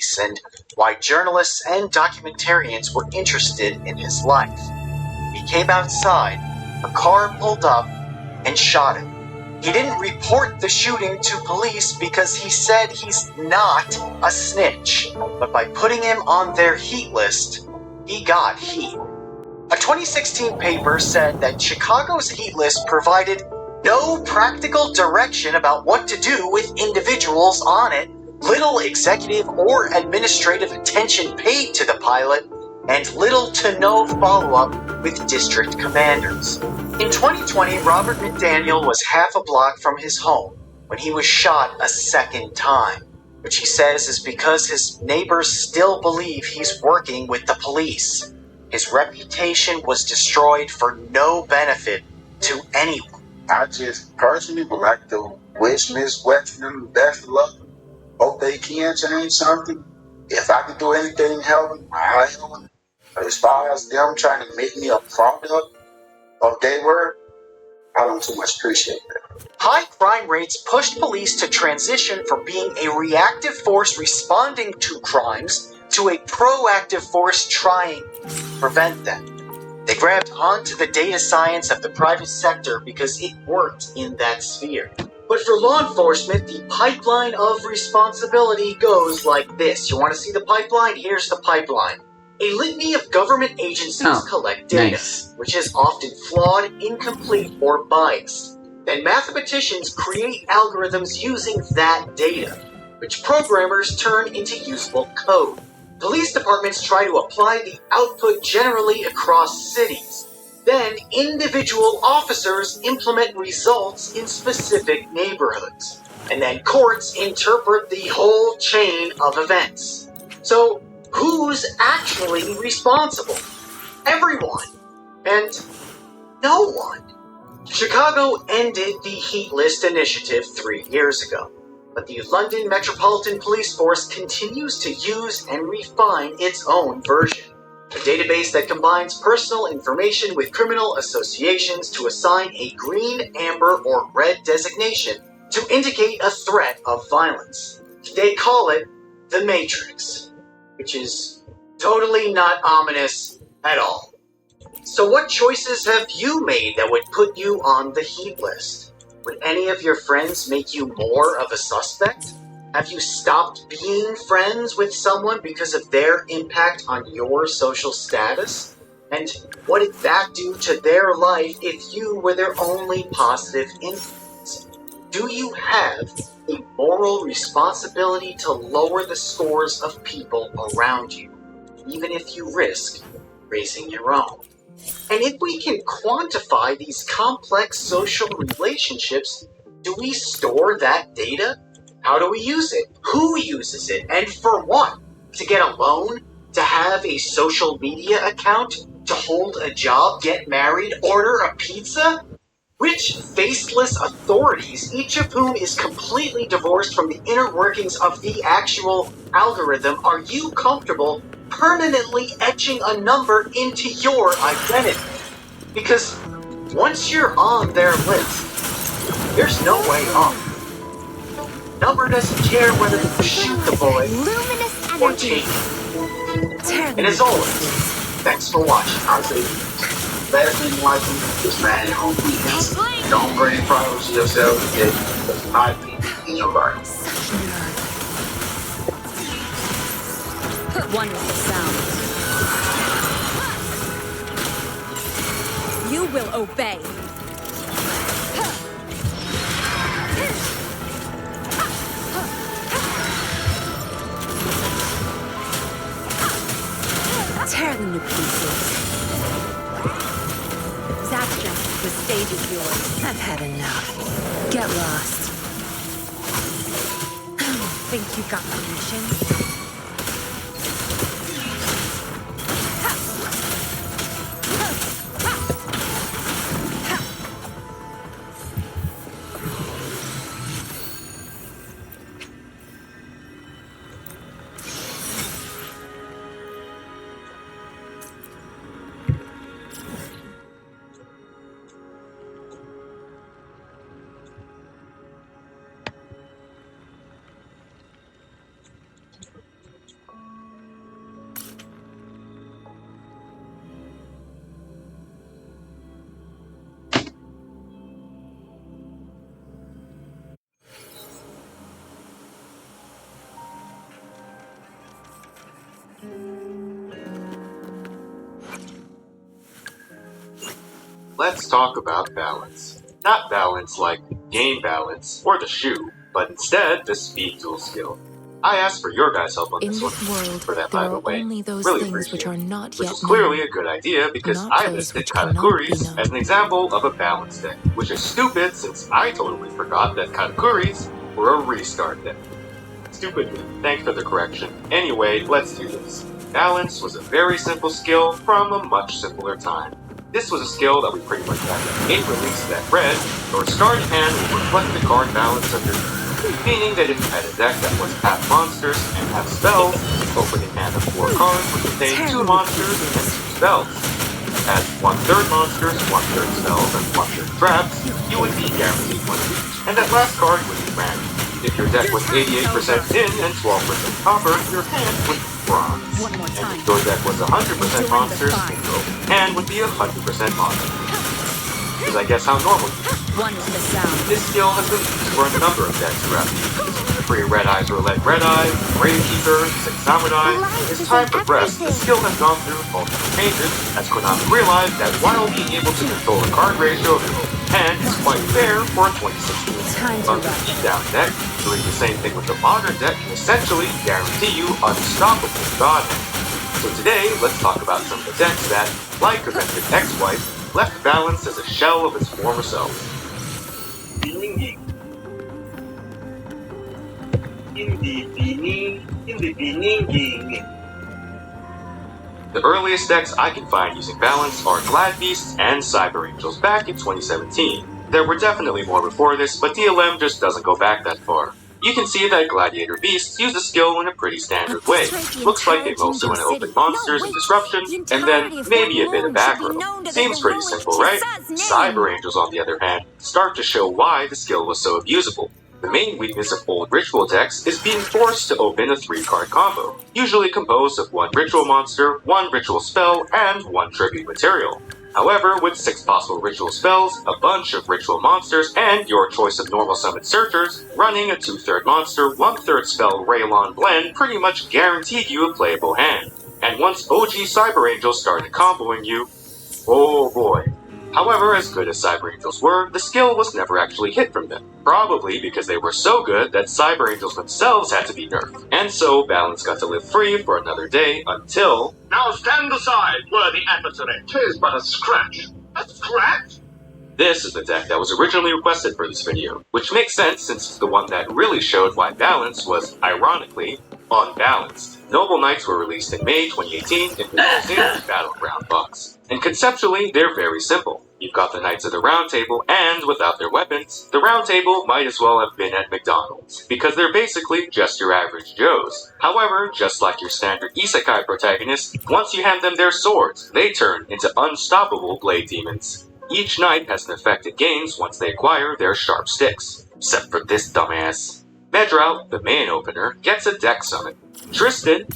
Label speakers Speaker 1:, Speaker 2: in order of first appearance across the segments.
Speaker 1: police and why journalists and documentarians were interested in his life. He came outside, a car pulled up, and shot him. He didn't report the shooting to police because he said he's not a snitch, but by putting him on their heat list, he got heat. A 2016 paper said that Chicago's heat list provided no practical direction about what to do with individuals on it, little executive or administrative attention paid to the pilot, and little to no follow-up with district commanders. In 2020, Robert McDaniel was half a block from his home when he was shot a second time, which he says is because his neighbors still believe he's working with the police. His reputation was destroyed for no benefit to anyone.
Speaker 2: I just personally would like to wish Miss Wexton the best of luck. Hope they can change something. If I could do anything to help them, I help. But as far as them trying to make me a product of their work, I don't too much appreciate that.
Speaker 1: High crime rates pushed police to transition from being a reactive force responding to crimes to a proactive force trying to prevent them. They grabbed onto the data science of the private sector because it worked in that sphere. But for law enforcement, the pipeline of responsibility goes like this. You want to see the pipeline? Here's the pipeline. A litany of government agencies collect data, which is often flawed, incomplete, or biased. Then mathematicians create algorithms using that data, which programmers turn into usable code. Police departments try to apply the output generally across cities. Then individual officers implement results in specific neighborhoods. And then courts interpret the whole chain of events. So, who's actually responsible? Everyone. And no one. Chicago ended the Heat List initiative 3 years ago, but the London Metropolitan Police Force continues to use and refine its own version. A database that combines personal information with criminal associations to assign a green, amber, or red designation to indicate a threat of violence. They call it the Matrix, which is totally not ominous at all. So what choices have you made that would put you on the heat list? Would any of your friends make you more of a suspect? Have you stopped being friends with someone because of their impact on your social status? And what did that do to their life if you were their only positive influence? Do you have a moral responsibility to lower the scores of people around you, even if you risk raising your own? And if we can quantify these complex social relationships, do we store that data? How do we use it? Who uses it? And for what? To get a loan? To have a social media account? To hold a job? Get married? Order a pizza? Which faceless authorities, each of whom is completely divorced from the inner workings of the actual algorithm, are you comfortable permanently etching a number into your identity? Because once you're on their list, there's no way off. Number doesn't care whether you shoot the bullet or take it. And as always, thanks for watching.
Speaker 2: I say, last thing you want to do is man your own weakness. Don't bring problems to yourself because I think in your life.
Speaker 3: Wonderful sound. You will obey. Tear them to pieces. Zastra, the stage is yours. I've had enough. Get lost. Think you got permission?
Speaker 4: let's talk about balance. Not balance like game balance or the shoe, but instead the speed tool skill. I asked for your guys' help on
Speaker 3: In
Speaker 4: this
Speaker 3: this
Speaker 4: one.
Speaker 3: world,
Speaker 4: For that,
Speaker 3: there
Speaker 4: by the
Speaker 3: are
Speaker 4: way.
Speaker 3: only those
Speaker 4: Really
Speaker 3: things which
Speaker 4: appreciate
Speaker 3: are
Speaker 4: it.
Speaker 3: not
Speaker 4: Which
Speaker 3: yet
Speaker 4: was clearly
Speaker 3: known,
Speaker 4: a good idea because
Speaker 3: not
Speaker 4: I
Speaker 3: those
Speaker 4: listed
Speaker 3: which cannot be
Speaker 4: katakuris
Speaker 3: known.
Speaker 4: as an example of a balance deck, which is stupid since I totally forgot that katakuris were a restart deck. Stupid me. Thanks for the correction. Anyway, let's do this. Balance was a very simple skill from a much simpler time. This was a skill that we pretty much had in 8 release that read, your starting hand will reflect the card balance of your deck. Meaning that if you had a deck that was half monsters and half spells, opening hand of 4 cards would contain 2 monsters and 2 spells. As 1/3 monsters, 1/3 spells, and 1/3 traps, you would be guaranteed one of each, and that last card would be random. If your deck was 88% tin and 12% copper, your hand would be bronze. And if your deck was 100% monsters, your hand would be 100% monsters. Because I guess how normal you are.
Speaker 3: One is the sound.
Speaker 4: This skill has been used for a number of decks throughout the years. Free Red Eyes Roulette Red Eye, Gravekeeper, 6 Samurai. As time progressed, the skill has gone through multiple changes as Konami realized that while being able to control the card ratio of your open hand is quite fair for a 2016 beatdown deck, doing the same thing with the modern deck can essentially guarantee you unstoppable god hand. So today, let's talk about some of the decks that, like Avenged Ex-Wife, left balance as a shell of its former self. The earliest decks I can find using balance are Glad Beasts and Cyber Angels back in 2017. There were definitely more before this, but DLM just doesn't go back that far. You can see that Gladiator Beasts use the skill in a pretty standard way. Looks like they mostly want to open monsters and disruption, and then maybe a bit of aggro. Seems pretty simple, right? Cyber Angels, on the other hand, start to show why the skill was so abusable. The main weakness of old ritual decks is being forced to open a 3-card combo, usually composed of 1 ritual monster, 1 ritual spell, and 1 tribute material. However, with 6 possible ritual spells, a bunch of ritual monsters, and your choice of normal summon searchers, running a 2/3 monster, 1/3 spell Raylon blend pretty much guaranteed you a playable hand. And once OG Cyber Angels started comboing you, oh boy. However, as good as Cyber Angels were, the skill was never actually hit from them. Probably because they were so good that Cyber Angels themselves had to be nerfed. And so, balance got to live free for another day until...
Speaker 5: Now stand aside, worthy adversary. 'Tis but a scratch. A scratch?
Speaker 4: This is the deck that was originally requested for this video, which makes sense since it's the one that really showed why balance was, ironically, unbalanced. Noble Knights were released in May 2018 in the Singles Battleground box. And conceptually, they're very simple. You've got the Knights of the Round Table, and without their weapons, the Round Table might as well have been at McDonald's, because they're basically just your average Joes. However, just like your standard isekai protagonists, once you hand them their swords, they turn into unstoppable blade demons. Each knight has an effect it gains once they acquire their sharp sticks. Except for this dumbass. Medraut, the main opener, gets a deck summon. Dristan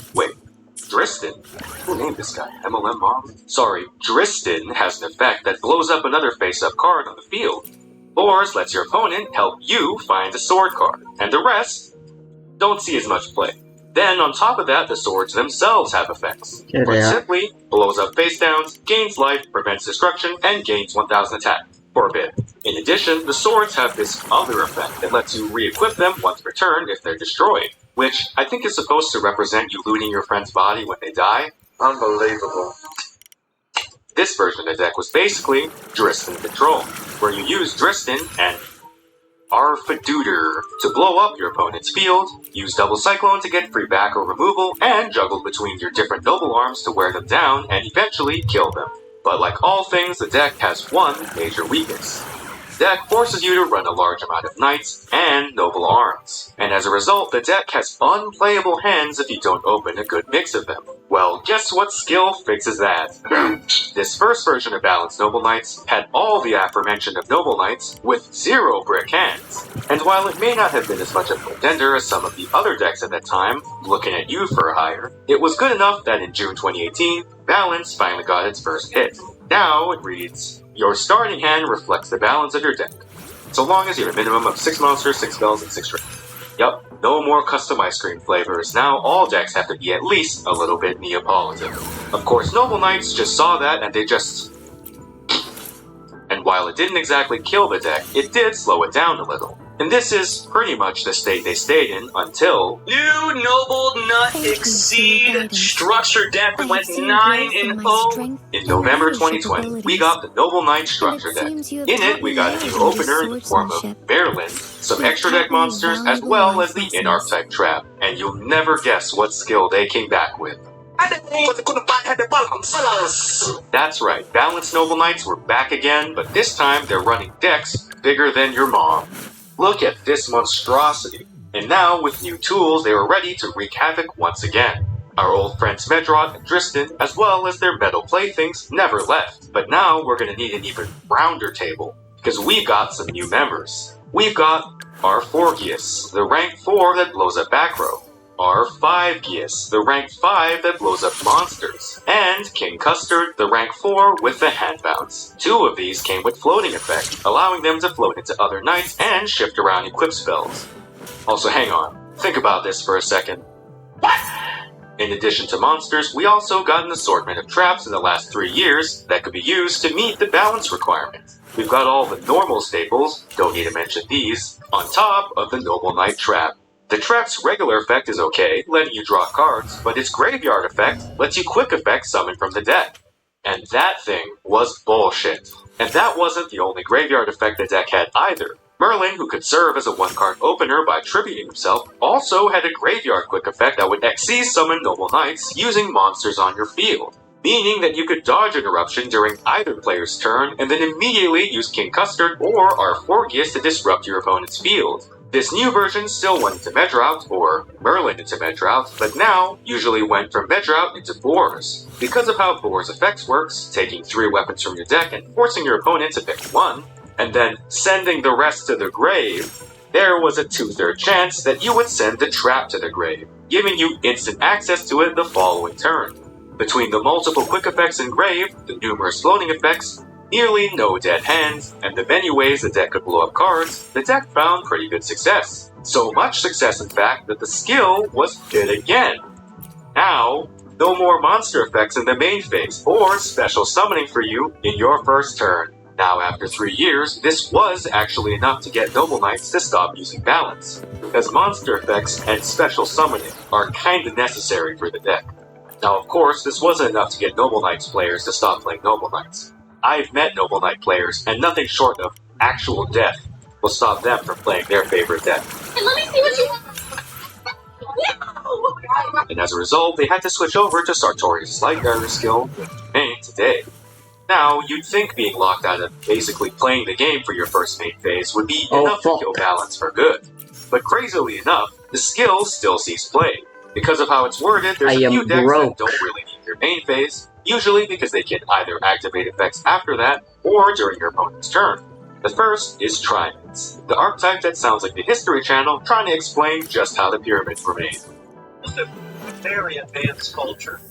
Speaker 4: Who named this guy? MLM Mom? Sorry, Dristan has an effect that blows up another face-up card on the field. Boars lets your opponent help you find a sword card, and the rest don't see as much play. Then, on top of that, the swords themselves have effects. Quite simply, blows up face downs, gains life, prevents destruction, and gains 1000 attack, for a bit. In addition, the swords have this other effect that lets you re-equip them once per turn if they're destroyed, which I think is supposed to represent you looting your friend's body when they die.
Speaker 2: Unbelievable.
Speaker 4: This version of the deck was basically Dristan Control, where you use Dristan and Arfaduder to blow up your opponent's field, use Double Cyclone to get free back or removal, and juggle between your different noble arms to wear them down and eventually kill them. But like all things, the deck has one major weakness. The deck forces you to run a large amount of knights and noble arms, and as a result, the deck has unplayable hands if you don't open a good mix of them. Well, guess what skill fixes that? This first version of Balanced Noble Knights had all the aforementioned of Noble Knights with 0 brick hands. And while it may not have been as much of a contender as some of the other decks at that time, looking at you for a hire, it was good enough that in June 2018, Balance finally got its first hit. Now it reads, your starting hand reflects the balance of your deck, so long as you have a minimum of 6 monsters, 6 spells, and 6 tricks. Yup, no more custom ice cream flavors. Now all decks have to be at least a little bit Neapolitan. Of course, Noble Knights just saw that and they just while it didn't exactly kill the deck, it did slow it down a little. And this is pretty much the state they stayed in until
Speaker 5: You noble nut
Speaker 3: Thank you for your
Speaker 5: exceed
Speaker 3: guidance.
Speaker 5: structure deck
Speaker 3: I
Speaker 5: went
Speaker 3: have seen
Speaker 5: 9
Speaker 3: growth in
Speaker 5: and
Speaker 3: my
Speaker 5: 0.
Speaker 3: strength
Speaker 4: in
Speaker 3: and
Speaker 4: November
Speaker 3: leadership
Speaker 4: 2020, we
Speaker 3: abilities.
Speaker 4: got the Noble Knight
Speaker 3: And
Speaker 4: structure
Speaker 3: it
Speaker 4: deck.
Speaker 3: seems you have
Speaker 4: In
Speaker 3: taught
Speaker 4: it, we
Speaker 3: me
Speaker 4: got a
Speaker 3: well
Speaker 4: new
Speaker 3: in
Speaker 4: opener in the form of
Speaker 3: swordsmanship.
Speaker 4: Maryland, some
Speaker 3: You've
Speaker 4: extra
Speaker 3: taught
Speaker 4: deck
Speaker 3: me
Speaker 4: monsters, as
Speaker 3: valuable
Speaker 4: well
Speaker 3: life
Speaker 4: as the
Speaker 3: lessons.
Speaker 4: in-archetype trap, and you'll never guess what skill they came back with. That's right, Balanced Noble Knights were back again, but this time they're running decks bigger than your mom. Look at this monstrosity. And now, with new tools, they were ready to wreak havoc once again. Our old friends Medrod and Dristan, as well as their metal playthings, never left. But now we're gonna need an even rounder table, because we've got some new members. We've got our 4 Geas, the rank 4 that blows up back row. Our 5 Geas, the rank 5 that blows up monsters. And King Custard, the rank 4 with the hand bounce. 2 of these came with floating effect, allowing them to float into other knights and shift around equip spells. Also, hang on. Think about this for a second. What? In addition to monsters, we also got an assortment of traps in the last 3 years that could be used to meet the balance requirement. We've got all the normal staples, don't need to mention these, on top of the Noble Knight trap. The trap's regular effect is okay, letting you draw cards, but its graveyard effect lets you quick effect summon from the deck. And that thing was bullshit. And that wasn't the only graveyard effect the deck had either. Merlin, who could serve as a 1-card opener by tributing himself, also had a graveyard quick effect that would XC summon Noble Knights using monsters on your field, meaning that you could dodge interruption during either player's turn and then immediately use King Custard or our 4 Geas to disrupt your opponent's field. This new version still went into Medrout, or Merlin into Medrout, but now usually went from Medrout into Boars. Because of how Boars' effects works, taking 3 weapons from your deck and forcing your opponent to pick 1, and then sending the rest to the grave, there was a 2/3 chance that you would send the trap to the grave, giving you instant access to it the following turn. Between the multiple quick effects in grave, the numerous floating effects, nearly no dead hands, and the many ways the deck could blow up cards, the deck found pretty good success. So much success, in fact, that the skill was hit again. Now, no more monster effects in the main phase, or special summoning for you in your first turn. Now, after 3 years, this was actually enough to get Noble Knights to stop using balance, because monster effects and special summoning are kinda necessary for the deck. Now, of course, this wasn't enough to get Noble Knights players to stop playing Noble Knights. I've met Noble Knight players, and nothing short of actual death will stop them from playing their favorite deck.
Speaker 6: Hey, let me see what you want. No!
Speaker 4: And as a result, they had to switch over to Sartorius' Lightguider skill, which remained today. Now, you'd think being locked out of basically playing the game for your first main phase would be enough to kill balance for good. But crazily enough, the skill still sees play. Because of how it's worded, there's a few decks that don't really need your main phase, usually because they can either activate effects after that, or during your opponent's turn. The first is Trimads, the archetype that sounds like the History Channel trying to explain just how the pyramids were made.
Speaker 5: Very advanced culture.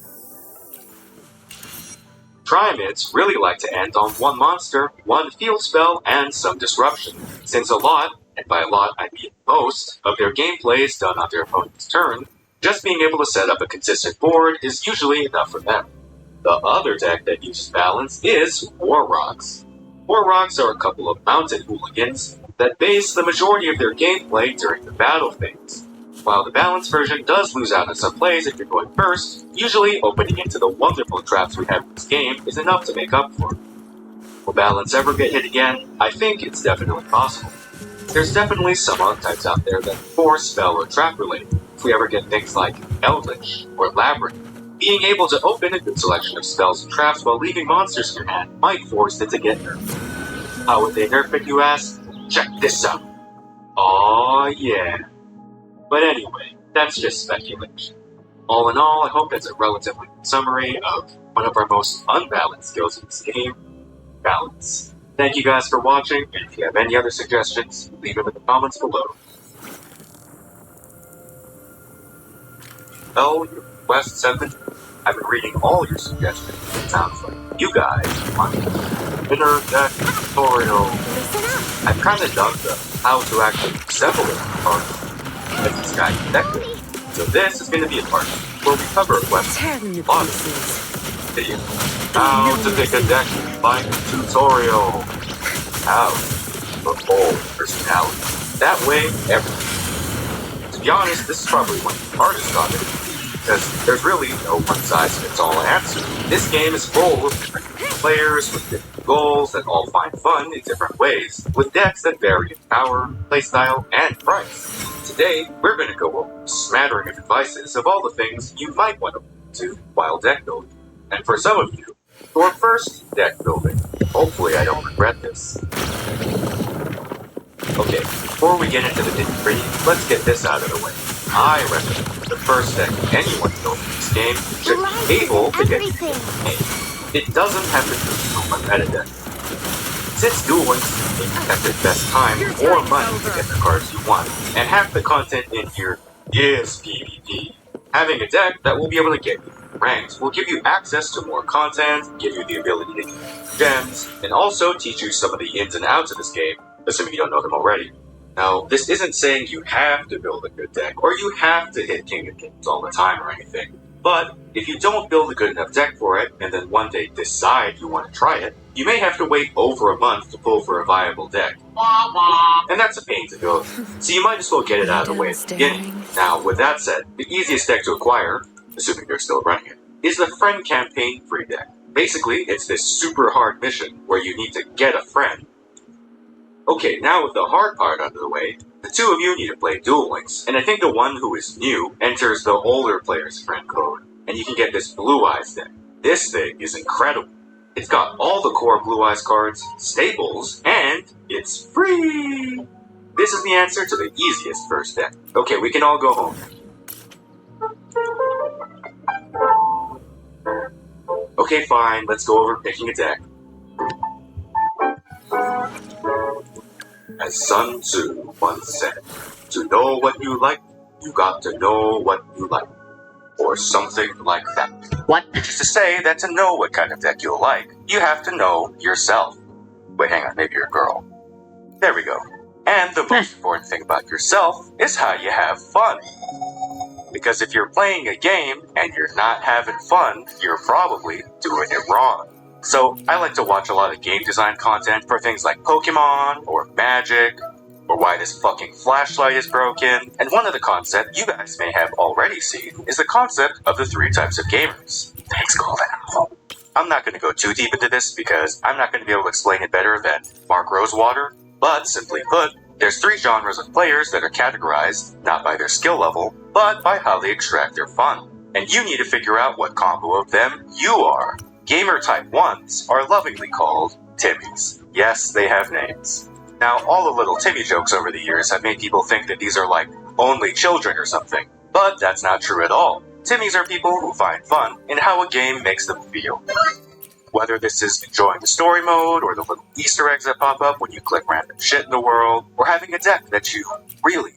Speaker 4: Trimads really like to end on 1 monster, 1 field spell, and some disruption, since a lot, and by a lot I mean most, of their gameplay is done on their opponent's turn. Just being able to set up a consistent board is usually enough for them. The other deck that uses balance is War Rocks. War Rocks are a couple of mounted hooligans that base the majority of their gameplay during the battle phase. While the balance version does lose out on some plays if you're going first, usually opening into the wonderful traps we have in this game is enough to make up for it. Will balance ever get hit again? I think it's definitely possible. There's definitely some archetypes out there that force, spell, or trap related. If we ever get things like Eldritch or Labyrinth, being able to open a good selection of spells and traps while leaving monsters in your hand might force it to get nerfed. How would they nerf it, you ask? Check this out. Aw, yeah. But anyway, that's just speculation. All in all, I hope that's a relatively good summary of one of our most unbalanced skills in this game, balance. Thank you guys for watching, and if you have any other suggestions, leave them in the comments below. Well, your requests have been... I've been reading all your suggestions. It sounds like you guys want inner deck tutorial. I've kind of done the how to actually assemble it part as this guy connected. So this is going to be a part where we cover a question on video. How to pick a deck by tutorial. personality. Your whole personality. That way, everything. To be honest, this is probably one of the hardest topics, because there's really no one-size-fits-all answer. This game is full of different players with different goals that all find fun in different ways, with decks that vary in power, playstyle, and price. Today, we're going to go over a smattering of advices of all the things you might want to do while deck building. And for some of you, your first deck building. Hopefully I don't regret this. Okay, before we get into the nitty-gritty, let's get this out of the way. I recommend the first deck anyone building this game should be able to get the game. It doesn't have to be a meta deck. Since Duel Links have the best time or money to get the cards you want, and half the content in here is PvP. Having a deck that will be able to get you ranked will give you access to more content, give you the ability to get gems, and also teach you some of the ins and outs of this game, assuming you don't know them already. Now, this isn't saying you have to build a good deck, or you have to hit King of Kings all the time or anything. But if you don't build a good enough deck for it, and then one day decide you want to try it, you may have to wait over a month to pull for a viable deck. And that's a pain to go through, so you might as well get it out of the way at the beginning. Now, with that said, the easiest deck to acquire, assuming you're still running it, is the Friend Campaign free deck. Basically, it's this super hard mission where you need to get a friend. Okay, now with the hard part out of the way, the two of you need to play Duel Links, and I think the one who is new enters the older player's friend code, and you can get this Blue Eyes deck. This thing is incredible. It's got all the core Blue Eyes cards, staples, and it's free! This is the answer to the easiest first deck. Okay, we can all go home. Okay, fine, let's go over picking a deck. As Sun Tzu once said, to know what you like, you got to know what you like. Or something like that.
Speaker 1: What?
Speaker 4: Which is to say that to know what kind of deck you'll like, you have to know yourself. Wait, hang on, maybe you're a girl. There we go. And the most important thing about yourself is how you have fun. Because if you're playing a game and you're not having fun, you're probably doing it wrong. So I like to watch a lot of game design content for things like Pokemon, or Magic, or why this fucking flashlight is broken. And one of the concepts you guys may have already seen is the concept of the 3 types of gamers. Thanks, Golden Owl. I'm not going to go too deep into this because I'm not going to be able to explain it better than Mark Rosewater, but simply put, there's 3 genres of players that are categorized not by their skill level, but by how they extract their fun. And you need to figure out what combo of them you are. Gamer type 1s are lovingly called Timmies. Yes, they have names. Now, all the little Timmy jokes over the years have made people think that these are like only children or something, but that's not true at all. Timmies are people who find fun in how a game makes them feel. Whether this is enjoying the story mode, or the little Easter eggs that pop up when you click random shit in the world, or having a deck that you really,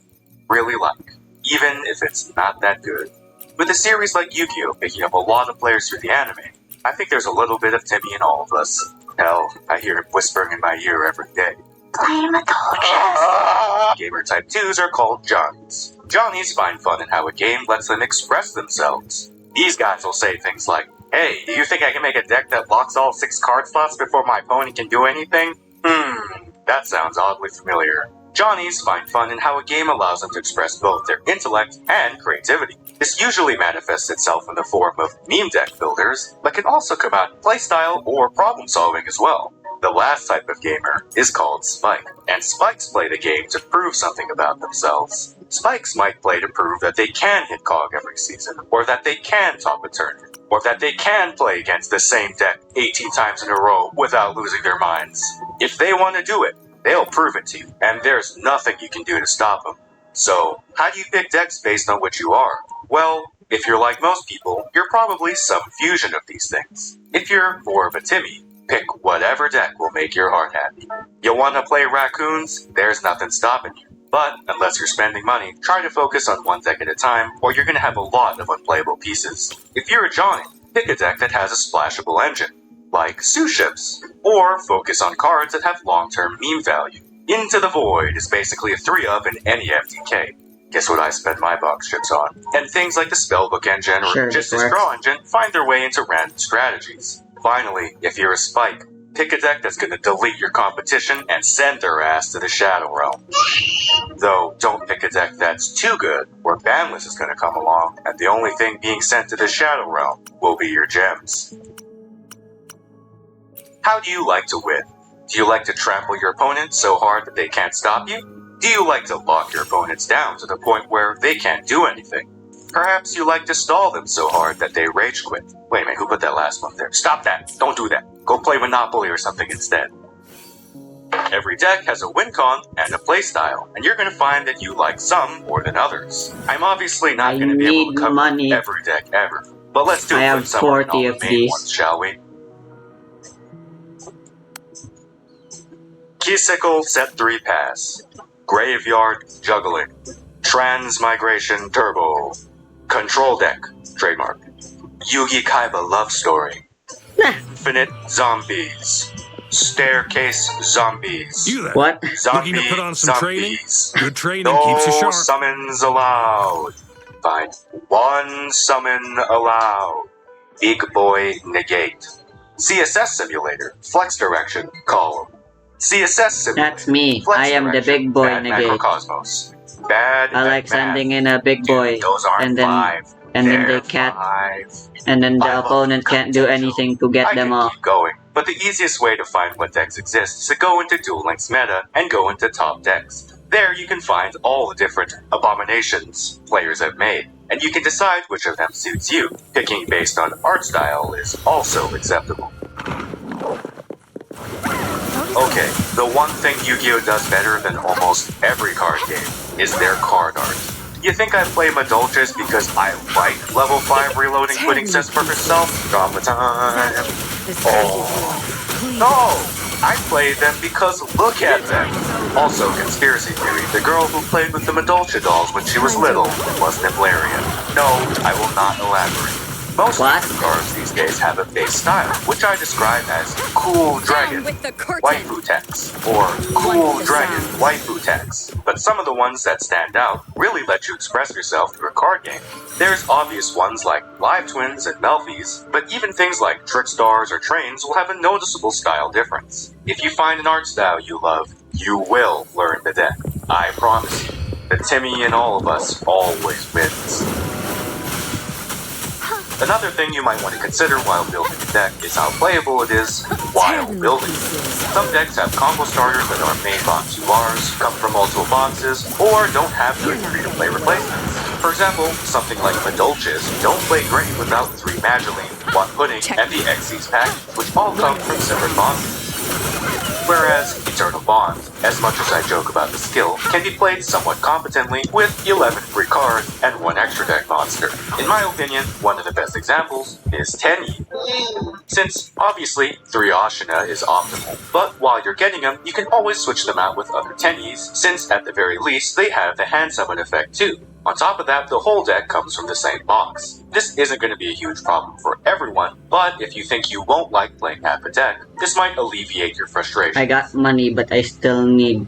Speaker 4: really like, even if it's not that good. With a series like Yu-Gi-Oh! Picking up a lot of players through the anime, I think there's a little bit of Timmy in all of us. Hell, I hear him whispering in my ear every day.
Speaker 1: Blame the coaches.
Speaker 4: Gamer type 2s are called Johnnies. Johnnies find fun in how a game lets them express themselves. These guys will say things like, hey, do you think I can make a deck that locks all 6 card slots before my opponent can do anything? That sounds oddly familiar. Johnnies find fun in how a game allows them to express both their intellect and creativity. This usually manifests itself in the form of meme deck builders, but can also come out in playstyle or problem solving as well. The last type of gamer is called Spike, and Spikes play the game to prove something about themselves. Spikes might play to prove that they can hit COG every season, or that they can top a tournament, or that they can play against the same deck 18 times in a row without losing their minds. If they want to do it, they'll prove it to you, and there's nothing you can do to stop them. So, how do you pick decks based on what you are? Well, if you're like most people, you're probably some fusion of these things. If you're more of a Timmy, pick whatever deck will make your heart happy. You'll want to play raccoons? There's nothing stopping you. But, unless you're spending money, try to focus on one deck at a time, or you're going to have a lot of unplayable pieces. If you're a Johnny, pick a deck that has a splashable engine, like Sue Ships, or focus on cards that have long-term meme value. Into the Void is basically a 3-up in any FTK. Guess what I spend my box chips on? And things like the Spellbook engine or Justice Draw engine find their way into random strategies. Finally, if you're a Spike, Pick a deck that's gonna delete your competition and send their ass to the Shadow Realm. Though, don't pick a deck that's too good, or Banless is gonna come along, and the only thing being sent to the Shadow Realm will be your gems. How do you like to win? Do you like to trample your opponent so hard that they can't stop you? Do you like to lock your opponents down to the point where they can't do anything? Perhaps you like to stall them so hard that they rage quit. Wait a minute, who put that last one there? Stop that! Don't do that! Go play Monopoly or something instead. Every deck has a win con and a playstyle, and you're going to find that you like some more than others. I'm obviously not going to be able to cover
Speaker 6: money.
Speaker 4: every deck ever, but let's do
Speaker 6: I
Speaker 4: a
Speaker 6: have
Speaker 4: quick summary on all
Speaker 6: 40
Speaker 4: the
Speaker 6: of
Speaker 4: main
Speaker 6: these.
Speaker 4: ones, shall we? Keysicle Set 3 Pass, Graveyard Juggling, Transmigration Turbo, Control Deck, trademark, Yugi Kaiba Love Story, Infinite Zombies, Staircase Zombies,
Speaker 7: You there?
Speaker 6: What?
Speaker 7: Looking to put on some training? Good training keeps you
Speaker 4: No
Speaker 7: sharp.
Speaker 4: summons allowed. Fine. One summon allowed. Big Boy Negate. CSS Simulator, Flex Direction, Column. CSS Simulator.
Speaker 6: That's me.
Speaker 4: Flex
Speaker 6: I am the
Speaker 4: Direction,
Speaker 6: big boy
Speaker 4: Bad
Speaker 6: negate.
Speaker 4: Macrocosmos. Bad
Speaker 6: I like
Speaker 4: at
Speaker 6: sending
Speaker 4: math.
Speaker 6: in a big boy,
Speaker 4: Dude, those aren't
Speaker 6: and then
Speaker 4: five.
Speaker 6: and then
Speaker 4: They're
Speaker 6: they can't,
Speaker 4: five.
Speaker 6: and then the
Speaker 4: I love
Speaker 6: opponent can't do
Speaker 4: potential.
Speaker 6: anything to get
Speaker 4: I
Speaker 6: them
Speaker 4: can
Speaker 6: off.
Speaker 4: keep going, but the easiest way to find what decks exist is to go into Duel Links meta and go into top decks. There you can find all the different abominations players have made, and you can decide which of them suits you. Picking based on art style is also acceptable. Okay, the one thing Yu-Gi-Oh! Does better than almost every card game is their card art. You think I play Madolches because I like level 5 reloading pudding sets for herself? Drama time.
Speaker 3: The stage is yours. Please.
Speaker 4: No! I play them because look at them! Also, conspiracy theory, the girl who played with the Madolche dolls when she was little was Niblarian. No, I will not elaborate. Most
Speaker 6: What?
Speaker 4: cards these days have a base style, which I describe as cool dragon,
Speaker 3: With the curtain.
Speaker 4: waifu text, or cool dragon, waifu text. But some of the ones that stand out really let you express yourself through a card game. There's obvious ones like Live Twins and Melfies, but even things like Trickstars or Trains will have a noticeable style difference. If you find an art style you love, you will learn the deck. I promise you. The Timmy in all of us always wins. Another thing you might want to consider while building a deck is how playable it is while building it. Some decks have combo starters that are main box URs, come from multiple boxes, or don't have good free-to-play replacements. For example, something like Madolches don't play great without 3 Mageline, 1 Pudding, and the Xyz pack, which all come from separate boxes. Whereas Eternal Bond, as much as I joke about the skill, can be played somewhat competently with 11 free cards and 1 extra deck monster. In my opinion, one of the best examples is Tenyi. Since, obviously, 3 Ashina is optimal, but while you're getting them, you can always switch them out with other Tenyis, since at the very least they have the hand summon effect too. On top of that, the whole deck comes from the same box. This isn't going to be a huge problem for everyone, but if you think you won't like playing half a deck, this might alleviate your frustration.
Speaker 6: I got money, but I still need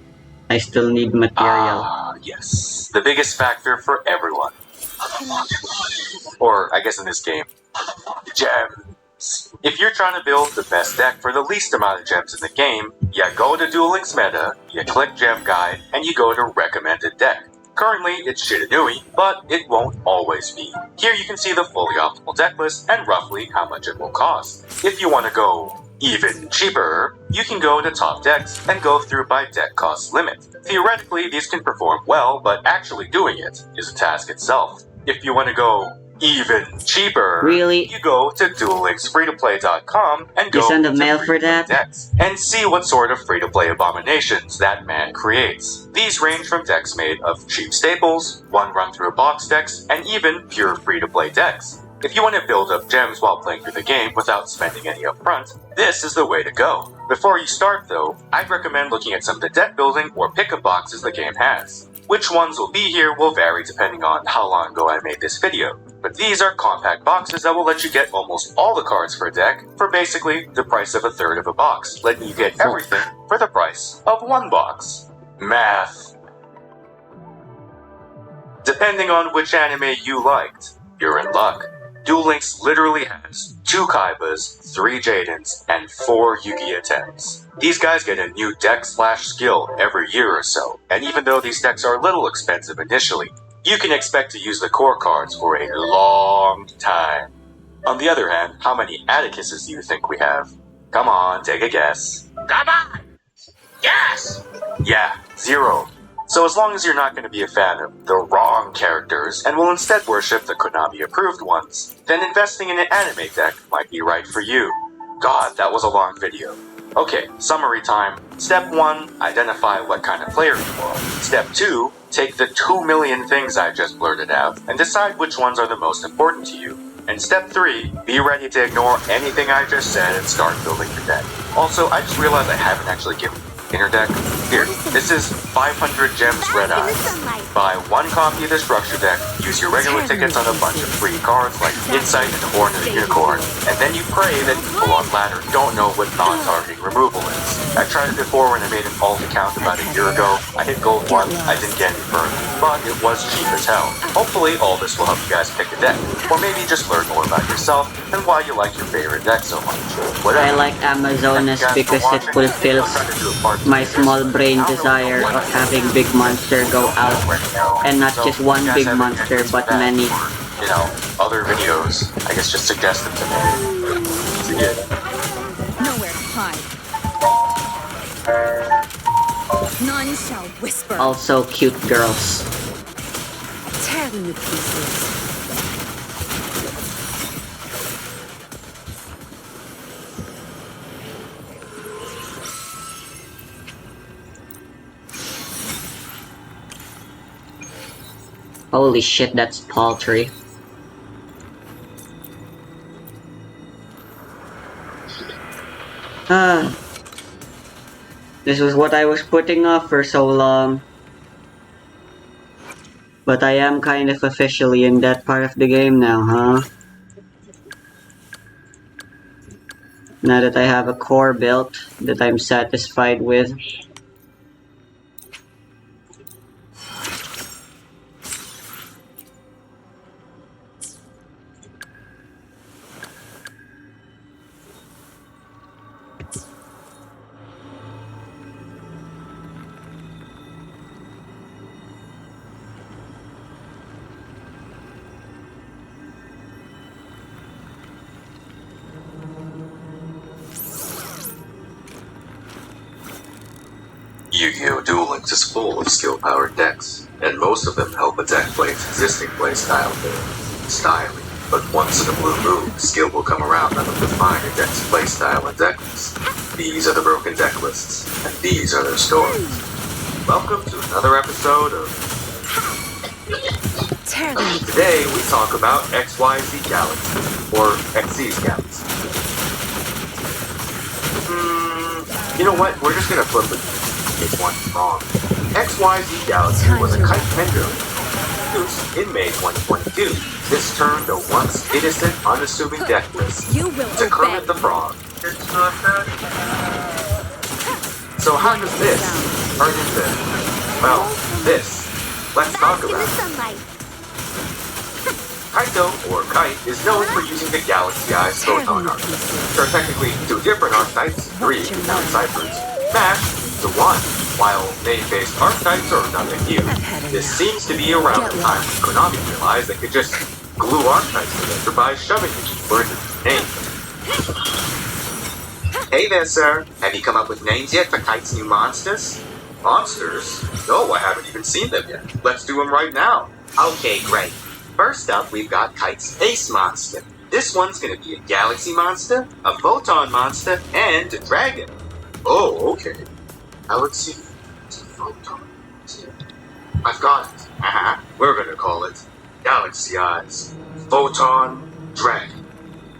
Speaker 6: material.
Speaker 4: Ah, yes. The biggest factor for everyone. Or, I guess in this game, gems. If you're trying to build the best deck for the least amount of gems in the game, you go to Duel Links Meta, you click Gem Guide, and you go to Recommended Deck. Currently, it's Shitanui, but it won't always be. Here you can see the fully optimal deck list and roughly how much it will cost. If you want to go even cheaper, you can go to top decks and go through by deck cost limit. Theoretically, these can perform well, but actually doing it is a task itself. If you want to go even cheaper,
Speaker 6: Really?
Speaker 4: you go to duellinksfreetoplay.com and go
Speaker 6: You send a
Speaker 4: to
Speaker 6: mail for
Speaker 4: free-to-play
Speaker 6: that?
Speaker 4: decks and see what sort of free-to-play abominations that man creates. These range from decks made of cheap staples, one run-through-a-box decks, and even pure free-to-play decks. If you want to build up gems while playing through the game without spending any upfront, this is the way to go. Before you start though, I'd recommend looking at some of the deck building or pickup boxes the game has. Which ones will be here will vary depending on how long ago I made this video, but these are compact boxes that will let you get almost all the cards for a deck for basically the price of a third of a box, letting you get everything for the price of 1 box. Math. Depending on which anime you liked, you're in luck. Duel Links literally has 2 Kaibas, 3 Jadens, and 4 Yugi attempts. These guys get a new deck/skill every year or so, and even though these decks are a little expensive initially, you can expect to use the core cards for a long time. On the other hand, how many Atticuses do you think we have? Come on, take a guess.
Speaker 5: Come on! Yes!
Speaker 4: Yeah, 0. So as long as you're not going to be a fan of the wrong characters and will instead worship the Konami-approved ones, then investing in an anime deck might be right for you. God, that was a long video. Okay, summary time. Step 1, identify what kind of player you are. Step 2, take the 2 million things I just blurted out and decide which ones are the most important to you. And step 3, be ready to ignore anything I just said and start building your deck. Also, I just realized I haven't actually given inner deck. Here, this is 500 Gems Red Eyes. Buy 1 copy of the structure deck, use your regular tickets on a bunch of free cards like Insight and Horn of the Unicorn, and then you pray that people on ladder don't know what non-targeting removal is. I tried it before when I made an alt account about a year ago. I hit gold 1, I didn't get any further, but it was cheap as hell. Hopefully all this will help you guys pick a deck, or maybe just learn more about yourself and why you like your favorite deck so much. Whatever.
Speaker 6: I like Amazonas because it fulfills my small brain desire of having big monster go out, and not just one big monster but many.
Speaker 4: You know, other videos, I guess just suggest them to me. So yeah.
Speaker 3: Nowhere to hide. None shall whisper.
Speaker 6: Also cute girls.
Speaker 3: Tear them to pieces.
Speaker 6: Holy shit, that's paltry. This was what I was putting off for so long. But I am kind of officially in that part of the game now, huh? Now that I have a core built that I'm satisfied with.
Speaker 4: Yu-Gi-Oh! Duel Links is full of skill-powered decks, and most of them help a deck play its existing playstyle styling. But once in a blue moon, skill will come around that will define a deck's playstyle and deck list. These are the broken deck lists, and these are their stories. Welcome to another episode of... Today we talk about XYZ Galaxy, or XZ's Galaxy. You know what? We're just gonna flip it. If one's wrong. XYZ Galaxy was a kite pendulum introduced in May 2022. This turned a once innocent, unassuming deck list to Kermit the Frog. It's not that. So how does this turn into, well, this? Let's talk about it. Kaito, or Kite, is known for using the Galaxy Eyes Photon archetype. There are technically 2 different archetypes, 3 without ciphers. Mash to 1, while name-based archetypes are nothing new. This seems to be around the time when Konami realized they could just glue archetypes together by shoving the keyword into the name. Hey there, sir. Have you come up with names yet for Kite's new monsters? Monsters? No, I haven't even seen them yet. Let's do them right now. Okay, great. First up, we've got Kite's Ace Monster. This one's gonna be a Galaxy Monster, a Photon Monster, and a Dragon. Oh, okay. Galaxy Photon. I've got it. We're gonna call it Galaxy Eyes Photon Dragon.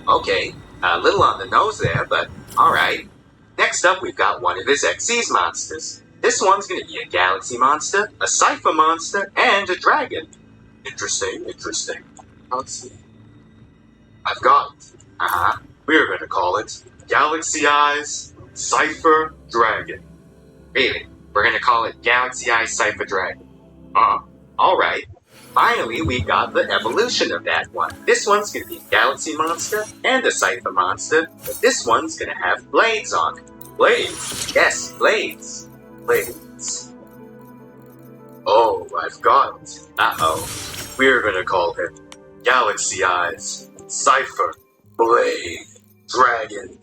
Speaker 4: Okay, a little on the nose there, but alright. Next up, we've got one of his XC's monsters. This one's gonna be a Galaxy Monster, a Cypher Monster, and a Dragon. Interesting, interesting. Let's see. I've got it. We're gonna call it Galaxy Eyes Cypher Dragon. Really? We're gonna call it Galaxy Eyes Cypher Dragon. Alright. Finally, we got the evolution of that one. This one's gonna be a galaxy monster and a Cypher monster, but this one's gonna have blades on it. Blades? Yes, blades. Blades. Oh, I've got it. Uh-oh. We're gonna call him Galaxy Eyes, Cypher, Blade, Dragon.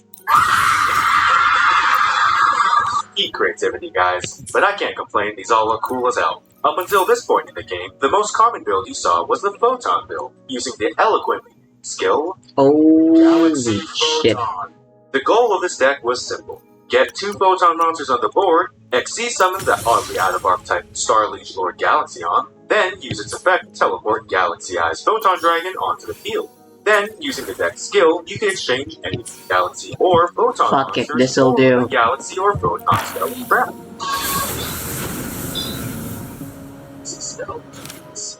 Speaker 4: Peak creativity, guys. But I can't complain, these all look cool as hell. Up until this point in the game, the most common build you saw was the Photon build, using the Eloquent skill, Galaxy
Speaker 6: shit.
Speaker 4: Photon. The goal of this deck was simple. Get 2 Photon monsters on the board, XC summon the oddly out-of-archetype Star Liege Lord Galaxion, then use its effect to teleport Galaxy Eyes Photon Dragon onto the field. Then, using the deck skill, you can exchange any Galaxy or Photon
Speaker 6: Fuck it,
Speaker 4: monsters
Speaker 6: this'll
Speaker 4: for
Speaker 6: do.
Speaker 4: a Galaxy or Photon spell trap.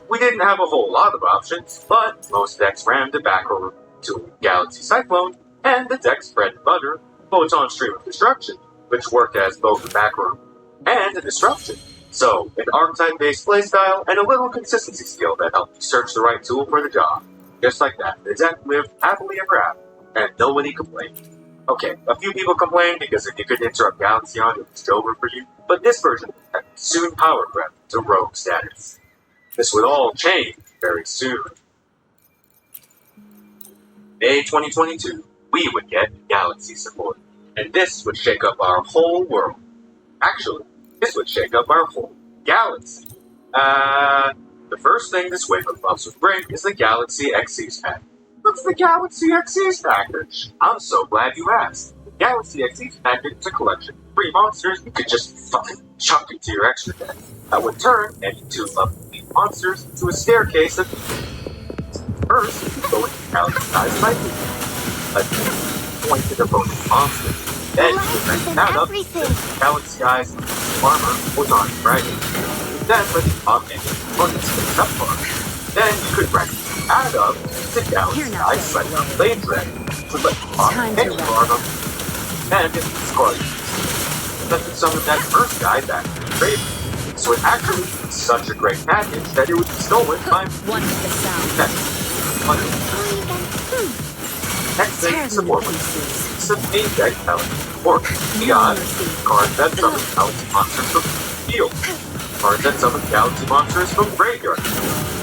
Speaker 4: We didn't have a whole lot of options, but most decks ran the back row to Galaxy Cyclone, and the deck's bread and butter, Photon Stream of Destruction, which worked as both a back row and a disruption. So, an archetype-based playstyle and a little consistency skill that helped you search the right tool for the job. Just like that, the deck lived happily ever after, and nobody complained. Okay, a few people complained because if you could interrupt Galaxion, it was over for you, but this version had soon power grab to rogue status. This would all change very soon. May 2022, we would get Galaxy support, and this would shake up our whole world. Actually, this would shake up our whole galaxy. The first thing this wave of buffs would bring is the Galaxy XC's pack. What's the Galaxy XC's package? I'm so glad you asked. The Galaxy XC's package is a collection of free monsters you could just fucking chuck into your extra deck. That would turn any 2 lovely monsters into a staircase of first, you go into Galaxy Eyes Lightning. A pointed opponent's monster. Then you would rank that up to Galaxy Eyes Armor was on Dragon. Then let the top any opponent's face up bar. Then you could rank add up to Galaxy Eyes Cyclone Blade Dragon to let the top any bar. And if it's called, let them summon that first guy back to the trade. So it actually is such a great package that it would be stolen by Next thing, support with some main deck talent. Or beyond, cards that summon Galaxy monsters from the field. Cards that summon Galaxy monsters from graveyard.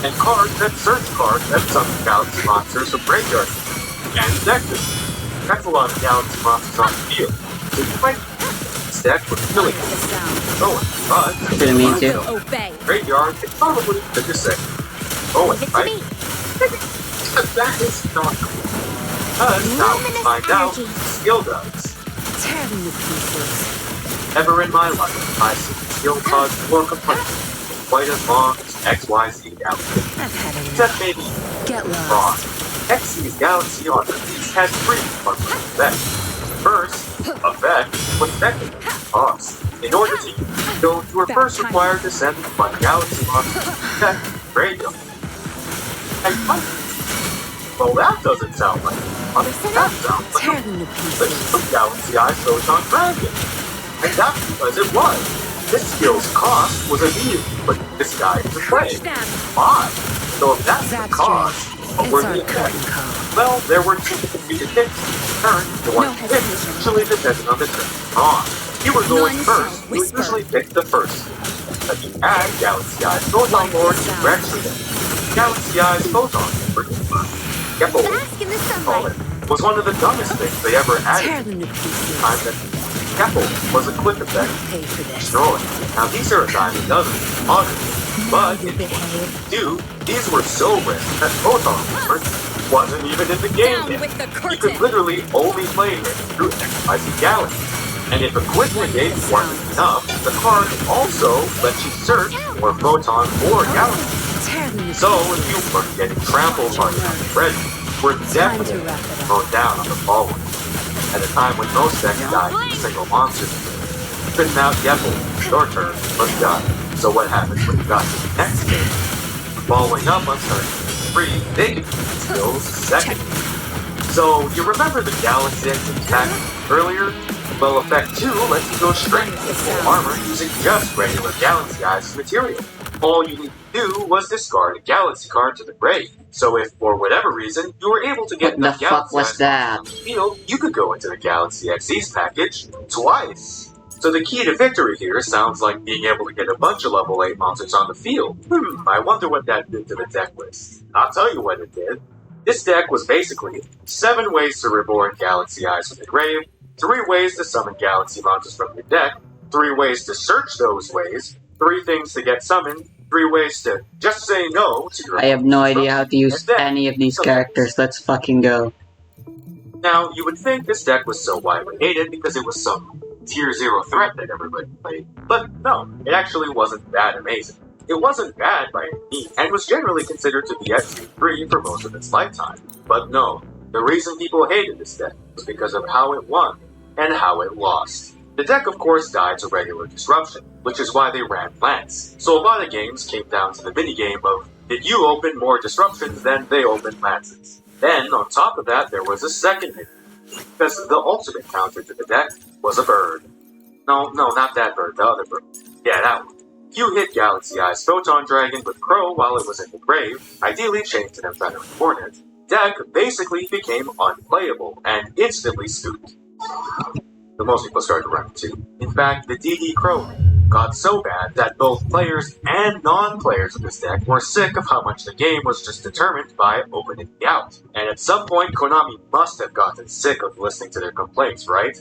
Speaker 4: And cards that search cards that summon Galaxy monsters from graveyard. And deckers. That's a lot of Galaxy monsters on the field. So you might deck with killing going, but
Speaker 6: Didn't mean to.
Speaker 4: graveyard is probably the second. Going, right? That is not cool. Because now we find out skill does. Never in my life I see skill cause more complaints quite as long as XYZ Galaxy. Except maybe wrong. XYZ Galaxy on these has 3 parts of effect. First, effect was technical cost. In order to use the skill, you were first required to send one Galaxy monster to protect graveyard. Well, that doesn't sound like money. That sounds like a glitch of Galaxy Eyes Photon Dragon. And that's because it was. This skill's cost was immediately put this guy into play. Why? So if that's the cost, what were the effects? Well, there were 2 you could pick. Turn, the one you picked usually depended on the turn on. If you were going first, you would usually pick the first. But you add Galaxy Eyes Photon Lord to your extra deck. Galaxy Eyes Photon for your first. Keppel, was one of the dumbest things they ever added. Time that Keppel was a quick effect destroy. Now these are a dime a dozen, honestly, but if you do, these were so rare that Photon wasn't even in the game yet. You could literally only play it through XYZ Galaxy. And if a quick negate wasn't enough, the card also lets you search for Photon or Galaxy. So, if you were getting trampled on your bread, we're definitely thrown down on the following. At a time when most decks died from single monsters, couldn't out Keppel, your turn was done. So what happens when you got to the next game? Following up on turn 3, they can skills second. So, you remember the Galaxy X attack earlier? Well, effect 2 lets you go straight to full armor using just regular Galaxy Eyes material. All you need to do was discard a galaxy card to the grave. So if, for whatever reason, you were able to get
Speaker 6: What the
Speaker 4: enough
Speaker 6: fuck
Speaker 4: galaxy
Speaker 6: was
Speaker 4: eyes
Speaker 6: that?
Speaker 4: on the field, you could go into the Galaxy XE's package twice. So the key to victory here sounds like being able to get a bunch of level 8 monsters on the field. I wonder what that did to the deck list. I'll tell you what it did. This deck was basically 7 ways to reborn Galaxy Eyes from the grave, 3 ways to summon Galaxy monsters from your deck, 3 ways to search those ways, 3 things to get summoned, 3 ways to just say no to your
Speaker 6: I have no idea how to
Speaker 4: destruction,
Speaker 6: use
Speaker 4: and then
Speaker 6: any of these
Speaker 4: some
Speaker 6: characters. Let's fucking go.
Speaker 4: Now, you would think this deck was so widely hated because it was some tier 0 threat that everybody played, but no, it actually wasn't that amazing. It wasn't bad by any means, and was generally considered to be at tier 3 for most of its lifetime. But no, the reason people hated this deck was because of how it won, and how it lost. The deck of course died to regular disruption, which is why they ran Lance. So a lot of games came down to the minigame of, did you open more disruptions than they opened Lances? Then, on top of that, there was a second hit, because the ultimate counter to the deck was a bird. No, not that bird, the other bird. Yeah, that one. You hit Galaxy Eyes Photon Dragon with Crow while it was in the grave, ideally chained to them Feathering Hornet. Deck basically became unplayable, and instantly spooked. The most people started running too. In fact, the DD Crow got so bad that both players and non-players of this deck were sick of how much the game was just determined by opening the out. And at some point, Konami must have gotten sick of listening to their complaints, right?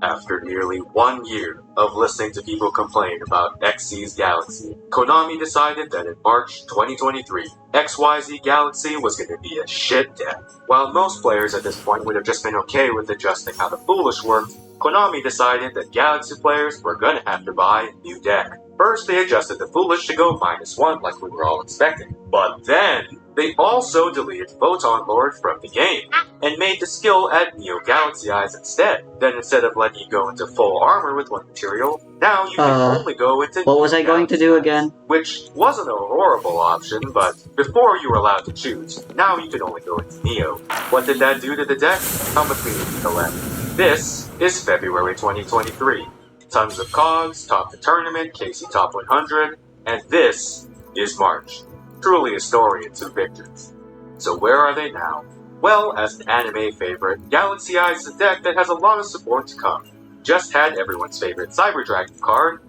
Speaker 4: After nearly 1 year of listening to people complain about XYZ Galaxy, Konami decided that in March 2023, XYZ Galaxy was going to be a shit deck. While most players at this point would have just been okay with adjusting how the Foolish worked, Konami decided that Galaxy players were going to have to buy a new deck. First, they adjusted the Foolish to go -1 like we were all expecting. But then, they also deleted Photon Lord from the game, and made the skill at Neo Galaxy Eyes instead. Then instead of letting you go into full armor with one material, now you can only go into
Speaker 6: What was I going to do again?
Speaker 4: which wasn't a horrible option, but before you were allowed to choose, now you can only go into Neo. What did that do to the deck? How much we need to left? This is February 2023. Tons of cogs, top the tournament, KC top 100, and this is March. Truly a story in 2 victories. So where are they now? Well, as an anime favorite, Galaxy Eyes is a deck that has a lot of support to come. Just had everyone's favorite Cyber Dragon card,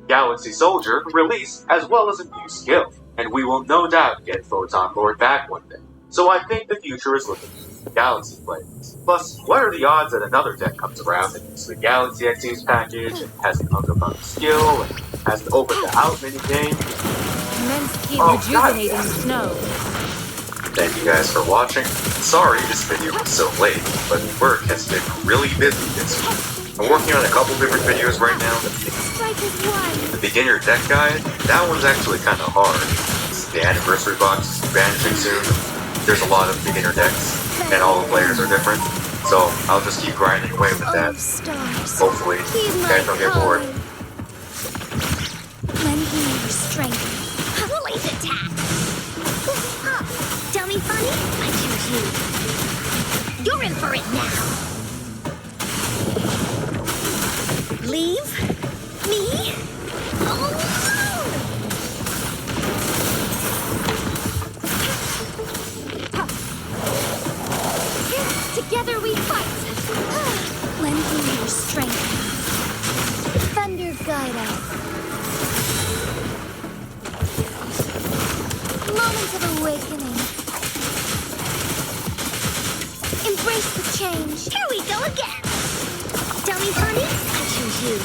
Speaker 4: Galaxy Soldier, released, as well as a new skill, and we will no doubt get Photon Lord back one day. So I think the future is looking for Galaxy players. Plus, what are the odds that another deck comes around and uses the Galaxy XE's package and has an underbug skill and has an open the out minigame?
Speaker 3: Immensely
Speaker 4: Oh,
Speaker 3: rejuvenating
Speaker 4: God.
Speaker 3: snow.
Speaker 4: Thank you guys for watching. Sorry this video was so late, but work has been really busy this week. I'm working on a couple different videos right now.
Speaker 3: Strike is one.
Speaker 4: The beginner deck guide, that one's actually kind of hard. The anniversary box is vanishing soon. There's a lot of beginner decks, and all the players are different. So I'll just keep grinding away with that.
Speaker 3: Stars.
Speaker 4: Hopefully, you guys don't get bored.
Speaker 3: Lend me your strength. Blaze attack. Dummy funny? I choose you. You're in for it now. Leave me alone. Together we fight. Lend me your strength. Thunder guide us. Moment of awakening. Embrace the change. Here we go again. Dummy funny? I choose you.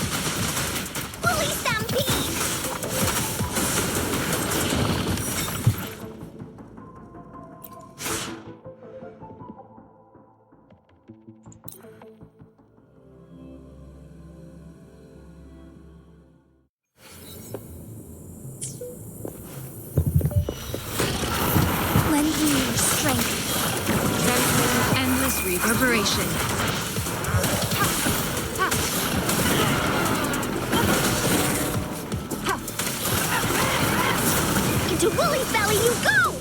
Speaker 3: Bully stampede. Lend me your strength. Transmitting endless reverberation. Into Woolly's belly you go!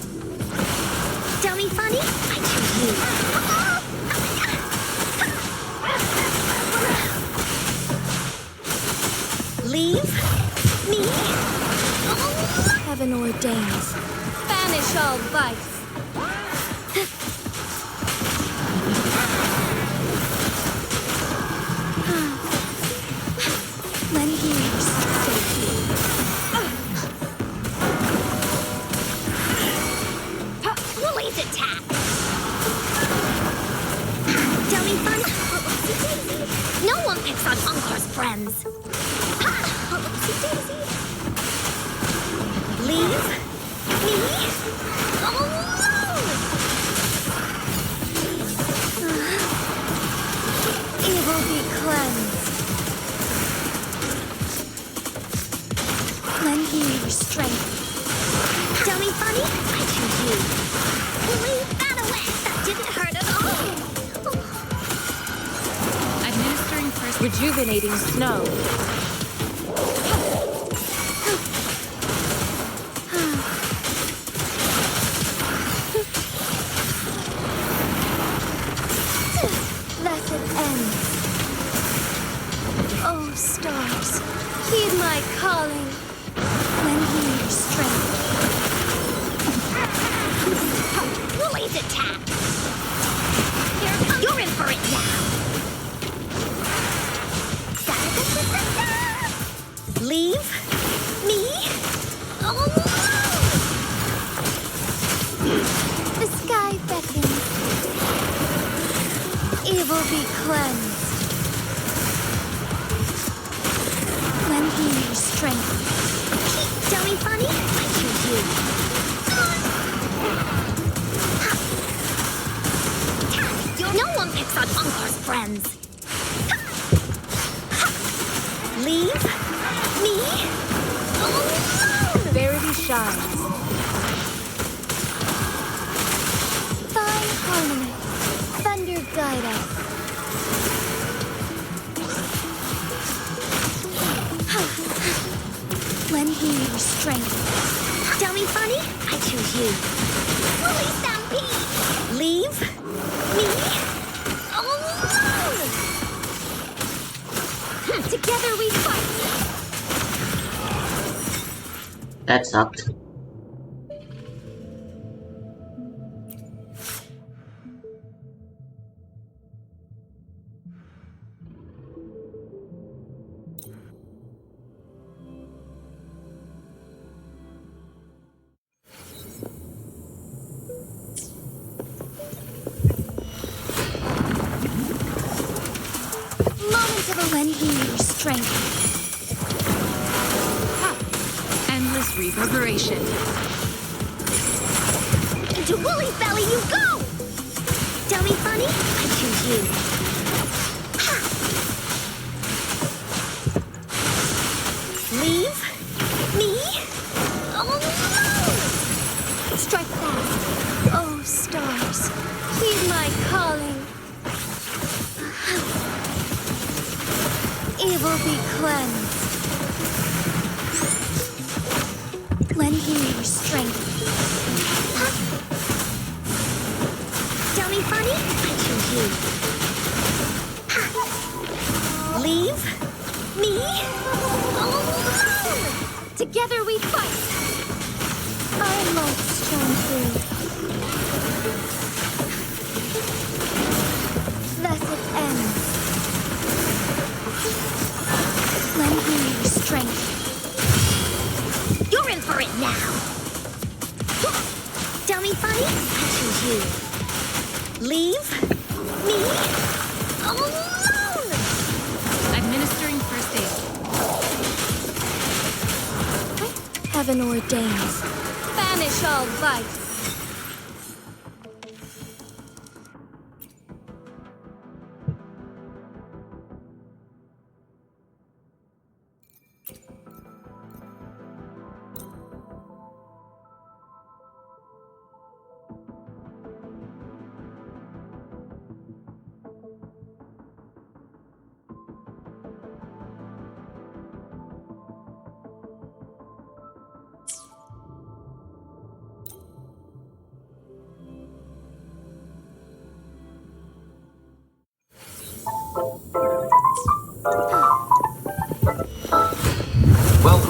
Speaker 3: Dummy funny? I choose you. Leave Me? Heaven ordains. Banish all vice. Lend me your safety. Lily's attack. Dummy fun. Oopsie-daisy. No one picks on Uncar's friends. Oopsie-daisy. Leave me alone. Evil be cleansed. Lend me your strength. Dummy funny, I choose you. Leave that away. That didn't hurt at all.
Speaker 8: Administering first rejuvenating snow.
Speaker 3: Blessed end. Oh, stars, heed my calling. Lend me your strength. Lily's attack. You're in for it now. Leave me alone. The sky beckons. Evil be cleansed. Lend me your strength. Dummy funny, I choose you. No one picks on Uncar's friends. Leave me alone.
Speaker 8: Verity shines.
Speaker 3: Fine harmony. Thunder guide us. Lend me your strength. Dummy funny, I choose you. Lily Stampede. Leave me alone. Together we fight.
Speaker 6: That sucked.
Speaker 3: Moment of a lend me your strength.
Speaker 8: Endless reverberation.
Speaker 3: Into Woolly's belly you go! Dummy funny, I choose you. Ha! Leave me alone! Strike fast. Oh, stars, heed my calling. Evil be cleansed. Lend me your strength. Dummy funny, I choose you. Leave me alone. Together we fight. Our light shine through. Blessed end. Lend me your strength. You're in for it now. Dummy funny, I choose you. Leave me alone.
Speaker 8: Administering first aid.
Speaker 3: Heaven ordains. Banish all vice.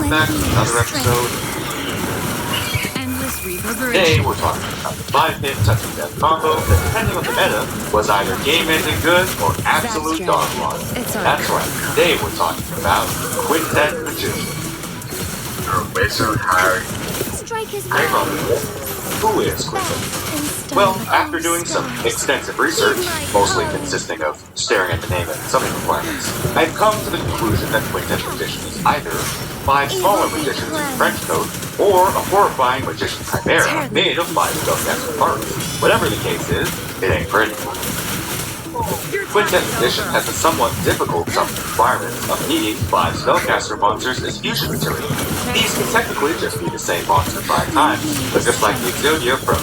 Speaker 4: back with another episode.
Speaker 8: Endless
Speaker 4: Today
Speaker 8: reverberation.
Speaker 4: we're talking about the 5-hit touching death combo that, depending on the meta, was either game-ending good or absolute dog water. That's right, today we're talking about Quintet Magician.
Speaker 5: You're a wizard, Harry.
Speaker 3: Strikers
Speaker 4: Hang on a
Speaker 3: back
Speaker 4: minute. Who is Quintet? Well, after doing some extensive research, mostly consisting of staring at the name and summing requirements, I've come to the conclusion that Quintet Magician is either 5 smaller magicians in French code, or a horrifying magician chimera made of 5 spellcaster parts. Whatever the case is, it ain't pretty. Quintet Magician has the somewhat difficult summon requirement of needing 5 spellcaster monsters as fusion material. These can technically just be the same monster 5 times, but just like the Exodia from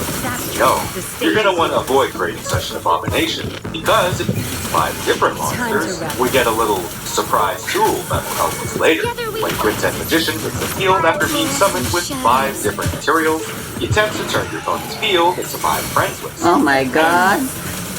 Speaker 4: you're gonna want to avoid creating such an abomination, because if you use 5 different monsters, we get a little surprise tool that will help us later. When Quintet Magician hits the field after being summoned with 5 different materials, he attempts to turn your opponent's field into 5 friends lists.
Speaker 6: Oh my god.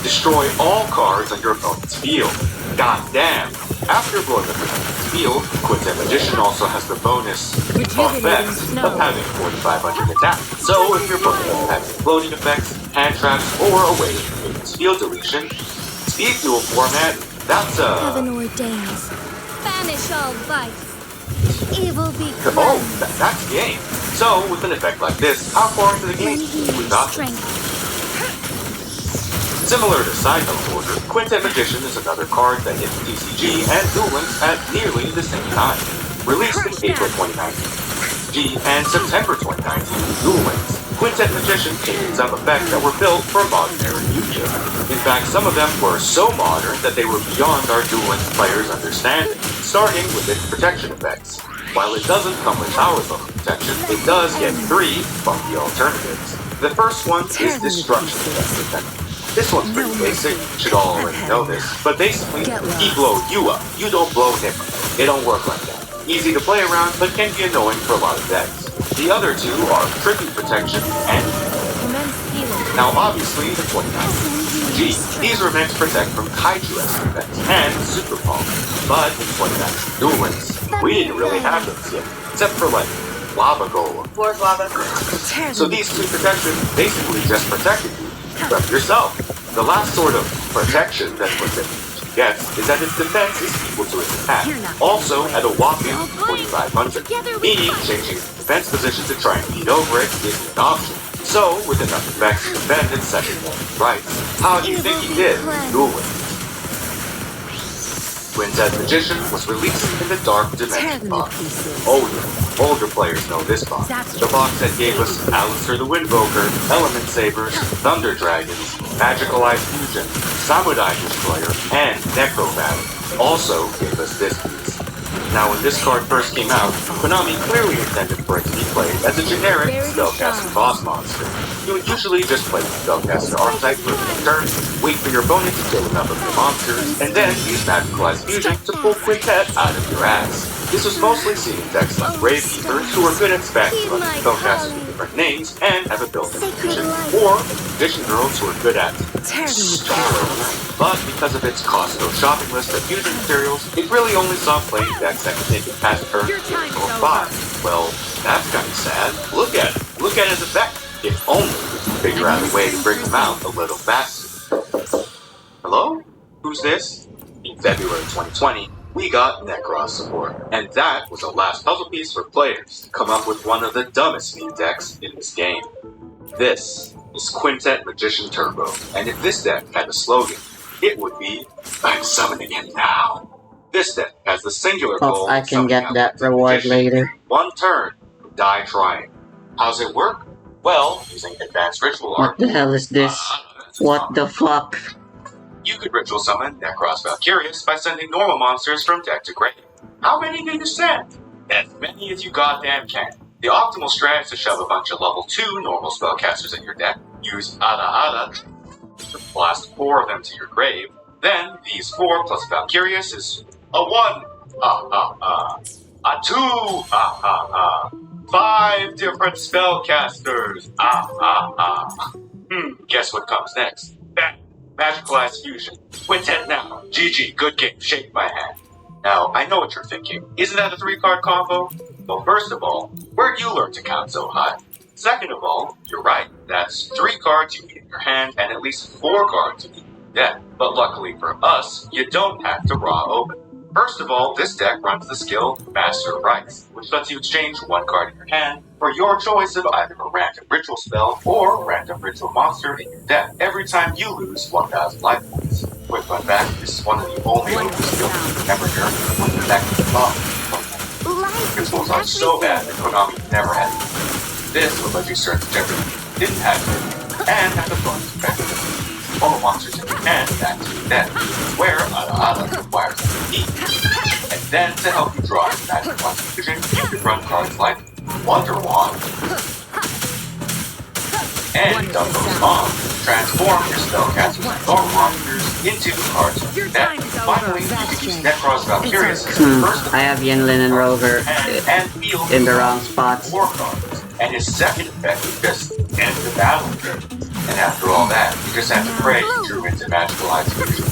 Speaker 4: Destroy all cards on your opponent's field. God damn! After blowing up your opponent's field, Quintet Magician also has the bonus effect of having 4,500 attack. So if your opponent doesn't have any floating effects, hand traps, or a way to use field deletion, speed duel format, that's
Speaker 3: Heaven ordains. Banish all vice. Evil be
Speaker 4: oh, that's game. So with an effect like this, how far into the game we got? Similar to Side Note Order, Quintet Magician is another card that hit TCG and Duel Links at nearly the same time. Released in April 2019 TCG and September 2019 Duel Links, Quintet Magician gained some effects that were built for modern era Yu-Gi-Oh! In fact, some of them were so modern that they were beyond our Duel Links players' understanding, starting with its protection effects. While it doesn't come with powers level protection, it does get 3 funky alternatives. The first one is Destruction Effect. This one's pretty basic, you should all already know this, but basically, he blow you up, you don't blow him up. It don't work like that. Easy to play around, but can be annoying for a lot of decks. The other two are Tribute Protection and now obviously the 29 G. These were meant to protect from Kaiju-esque effects and Super Palm, but in 29 Duel Links, we didn't really have those yet, except for like Lava Golem.
Speaker 9: Floor's lava.
Speaker 4: So these two protections basically just protected you from yourself. The last sort of protection that Quintet gets is that its defense is equal to its attack, also at a whopping 4,500, meaning changing its defense position to try and beat over it isn't an option. So, with enough effects to defend its second rights, how do you think he did? Duel Links. Quintet Magician was released in the Dark Dimension box. Oh yeah, older players know this box. The box that gave us Alistair the Windvoker, Element Sabers, Thunder Dragons, Magical Ice Fusion, Samurai Destroyer, and Necro Battle. Also gave us this piece. Now when this card first came out, Konami clearly intended for it to be played as a generic spellcaster boss monster. You would usually just play the spellcaster archetype for a turn, wait for your opponent to kill enough of your monsters, and then use Magical Ice Fusion to pull Quintet out of your ass. This was mostly seen in decks like Gravekeepers, who are good at spacking on spellcasters with different names and have a built-in fusion, or Magician Girls, who are good at but because of its Costco shopping list of fusion materials, it really only saw playing decks that could take it past turn 3 or 5. Well, that's kind of sad. Look at it. Look at his effect. If only we could figure out a way to bring him out a little faster. Hello? Who's this? In February 2020, we got Necros support, and that was the last puzzle piece for players to come up with one of the dumbest speed decks in this game. This is Quintet Magician Turbo, and if this deck had a slogan, it would be, I'm summoning him now. This deck has the singular goal
Speaker 6: Hope I
Speaker 4: of
Speaker 6: can
Speaker 4: summoning
Speaker 6: get
Speaker 4: out
Speaker 6: that
Speaker 4: Quintet
Speaker 6: reward
Speaker 4: Magician.
Speaker 6: later.
Speaker 4: One turn, die trying. How's it work? Well, using advanced ritual art.
Speaker 6: What the hell is this? What the fuck?
Speaker 4: You could ritual summon Necros Valkyrius by sending normal monsters from deck to grave. How many do you send? As many as you goddamn can. The optimal strat is to shove a bunch of level 2 normal spellcasters in your deck, use Ada to blast 4 of them to your grave, then these 4 plus Valkyrius is a 1, a 2, 5 different spellcasters, guess what comes next? Bang! Magical Ice Fusion. Quintet now. GG, good game, shake my hand. Now, I know what you're thinking. Isn't that a 3-card combo? Well, first of all, where'd you learn to count so high? Second of all, you're right, that's 3 cards you need in your hand and at least 4 cards you need in your deck. But luckily for us, you don't have to raw open. First of all, this deck runs the skill Master of Rites, which lets you exchange 1 card in your hand for your choice of either a random ritual spell or a random ritual monster in your deck every time you lose 1,000 life points. Quick fun fact, this is one of the only open skills you can ever nerf when the deck is above. Rituals are so bad that Konami never had it. This would let you search whichever you didn't have it, and have the bonus effect of all the monsters in your hand back to your deck, where Ala requires a key. And then to help you draw your magic monster vision, you can run cards like Wonder Wand and Dumbo's Mom. Transform your spellcasters and normal monsters into cards from your deck. Finally, you can use Necros Valkyrius as the first of
Speaker 6: I have Yinlin and Rover
Speaker 4: and field
Speaker 6: in the wrong spots.
Speaker 4: 4 cards. And his second effect is just end the battle. And after all that, you just have to pray you drew into magical execution.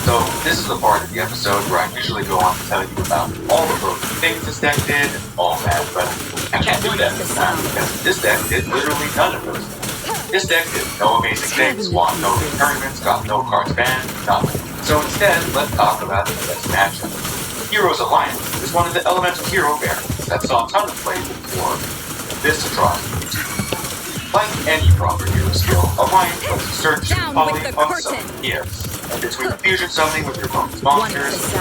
Speaker 4: So, this is the part of the episode where I usually go on to tell you about all the broken things this deck did and all that, but I can't do that this time because this deck did literally none of those things. This deck did no amazing things, won no big tournaments, got no cards banned, nothing. So instead, let's talk about the best matchup. Heroes Alliance is one of the elemental hero variants that saw a ton of play before this atrocity. Like any proper hero skill, Alliance lets you search your poly on some EFs. And between fusion summoning with your opponent's monsters,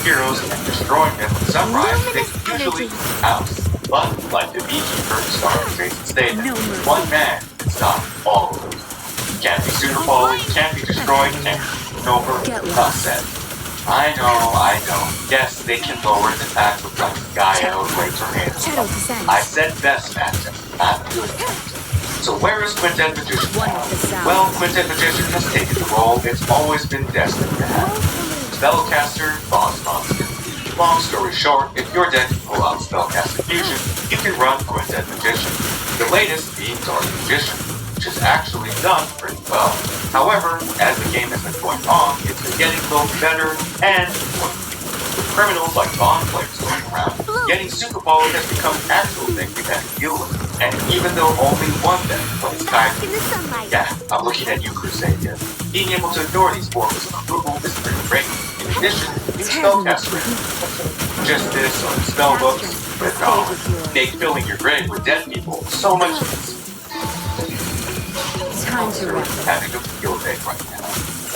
Speaker 4: heroes, and destroying them with Sunrise, they can usually out. But, like the Beekeeper, Star, Jason Statham, one man can stop all of those. Can't be super poly, can't be destroyed, can't be over, enough said. I know. Yes, they can lower his attacks with like Gaia or Great Tornado. I said best matchup, not good matchup. So where is Quintet Magician now? Well, Quintet Magician has taken the role it's always been destined to have. Spellcaster, boss monster. Long story short, if your deck can pull out Spellcaster Fusion, you can run Quintet Magician. The latest being Dark Magician, which has actually done pretty well. However, as the game has been going on, it's been getting both better and with criminals like Bond players going around, getting super poly has become an actual thing we've had to deal with. And even though only one deck plays Kaiju, yeah, I'm looking at you, Crusade here. Being able to ignore these forms of approval is pretty great. In addition, new spellcaster just this or spellbooks, but make filling your grave with dead people so much easier.
Speaker 8: Time to wrap.
Speaker 4: Having a field day right now.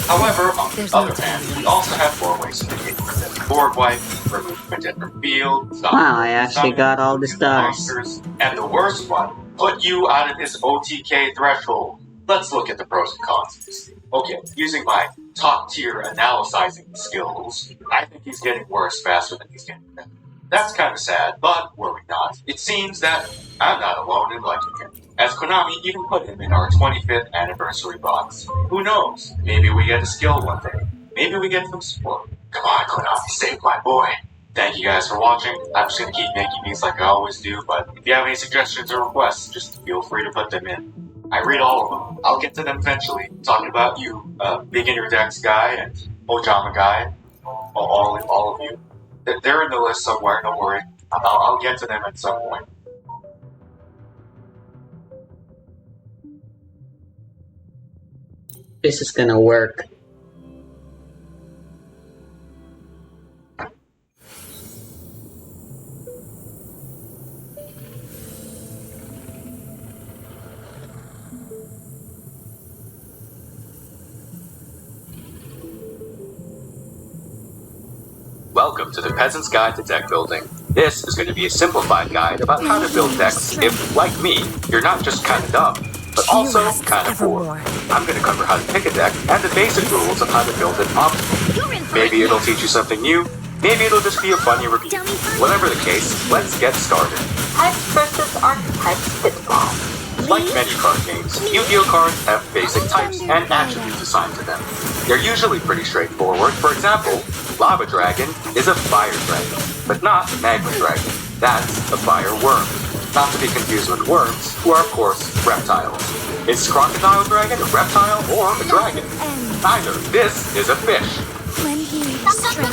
Speaker 4: However, on the other hand, we also have 4 ways to negate Quintet board wipe, remove Quintet from field, stop
Speaker 6: Wow, I actually got all the stars.
Speaker 4: monsters, and the worst one, put you out of this OTK threshold. Let's look at the pros and cons of this. Okay, using my top tier analyzing skills, I think he's getting worse faster than he's getting better. That's kind of sad, but were we not? It seems that I'm not alone in liking him, as Konami even put him in our 25th anniversary box. Who knows? Maybe we get a skill one day. Maybe we get some support. Come on, Konami, save my boy. Thank you guys for watching. I'm just gonna keep making these like I always do, but if you have any suggestions or requests, just feel free to put them in. I read all of them. I'll get to them eventually. Talking about you, Beginner Decks guy and Ojama guy, all of you. They're in the list somewhere, don't worry. I'll get to them at some point.
Speaker 6: This is gonna work.
Speaker 4: Welcome to the Peasant's Guide to Deck Building. This is going to be a simplified guide about how to build decks if, like me, you're not just kind of dumb, but also kind of poor. I'm going to cover how to pick a deck and the basic rules of how to build it optimally. Maybe it'll teach you something new, maybe it'll just be a funny review. Whatever the case, let's get started.
Speaker 9: Types versus archetypes pitfall.
Speaker 4: Like many card games, Yu-Gi-Oh cards have basic types and attributes assigned to them. They're usually pretty straightforward. For example, Lava Dragon is a fire dragon, but not Magma Dragon. That's a fire worm. Not to be confused with worms, who are of course reptiles. Is Crocodile Dragon a reptile or a dragon? Neither. This is a fish.
Speaker 3: When he struck.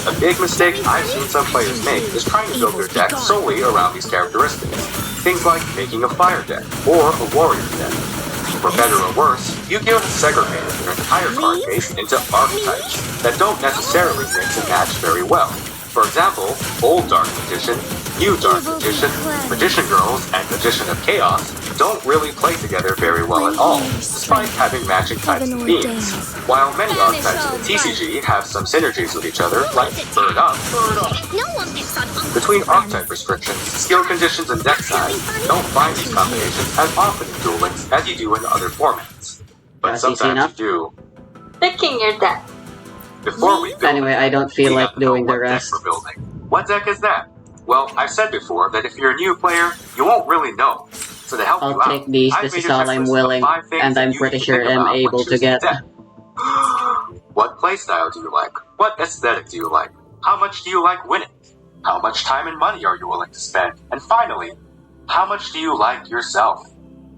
Speaker 4: A big mistake I've seen some players make is trying to build their deck solely around these characteristics. Things like making a fire deck or a warrior deck. For better or worse, Yu-Gi-Oh! Has segregated their entire card base into archetypes that don't necessarily mix and match very well. For example, Old Dark Magician, New Dark Magician, Magician Girls, and Magician of Chaos don't really play together very well at all, despite having matching types and themes. While many archetypes in the TCG have some synergies with each other, like Bird Up. Between archetype restrictions, skill conditions, and deck size, don't find these combinations as often in Duel Links as you do in other formats. But sometimes you do.
Speaker 9: Picking your deck.
Speaker 4: Before we build
Speaker 6: Anyway, I don't feel like doing the rest.
Speaker 4: What deck is that? Well, I've said before that if you're a new player, you won't really know. So to help you
Speaker 6: I'll
Speaker 4: out,
Speaker 6: take these,
Speaker 4: I've
Speaker 6: this
Speaker 4: made
Speaker 6: is
Speaker 4: a
Speaker 6: all I'm
Speaker 4: checklist of
Speaker 6: willing,
Speaker 4: 5 things
Speaker 6: and
Speaker 4: that
Speaker 6: I'm
Speaker 4: you
Speaker 6: pretty
Speaker 4: need to
Speaker 6: sure
Speaker 4: think
Speaker 6: I'm
Speaker 4: about when
Speaker 6: able to
Speaker 4: choosing a
Speaker 6: get.
Speaker 4: deck. What playstyle do you like? What aesthetic do you like? How much do you like winning? How much time and money are you willing to spend? And finally, how much do you like yourself?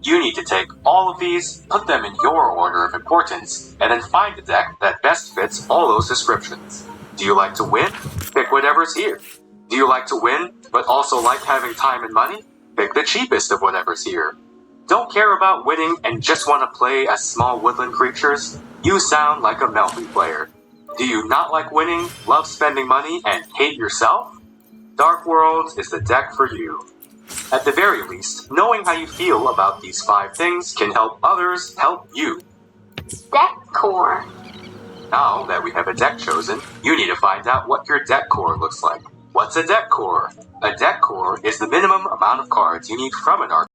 Speaker 4: You need to take all of these, put them in your order of importance, and then find a deck that best fits all those descriptions. Do you like to win? Pick whatever's here. Do you like to win, but also like having time and money? Pick the cheapest of whatever's here. Don't care about winning and just want to play as small woodland creatures? You sound like a Melby player. Do you not like winning, love spending money, and hate yourself? Dark Worlds is the deck for you. At the very least, knowing how you feel about these 5 things can help others help you.
Speaker 9: Deck core.
Speaker 4: Now that we have a deck chosen, you need to find out what your deck core looks like. What's a deck core? A deck core is the minimum amount of cards you need from an archetype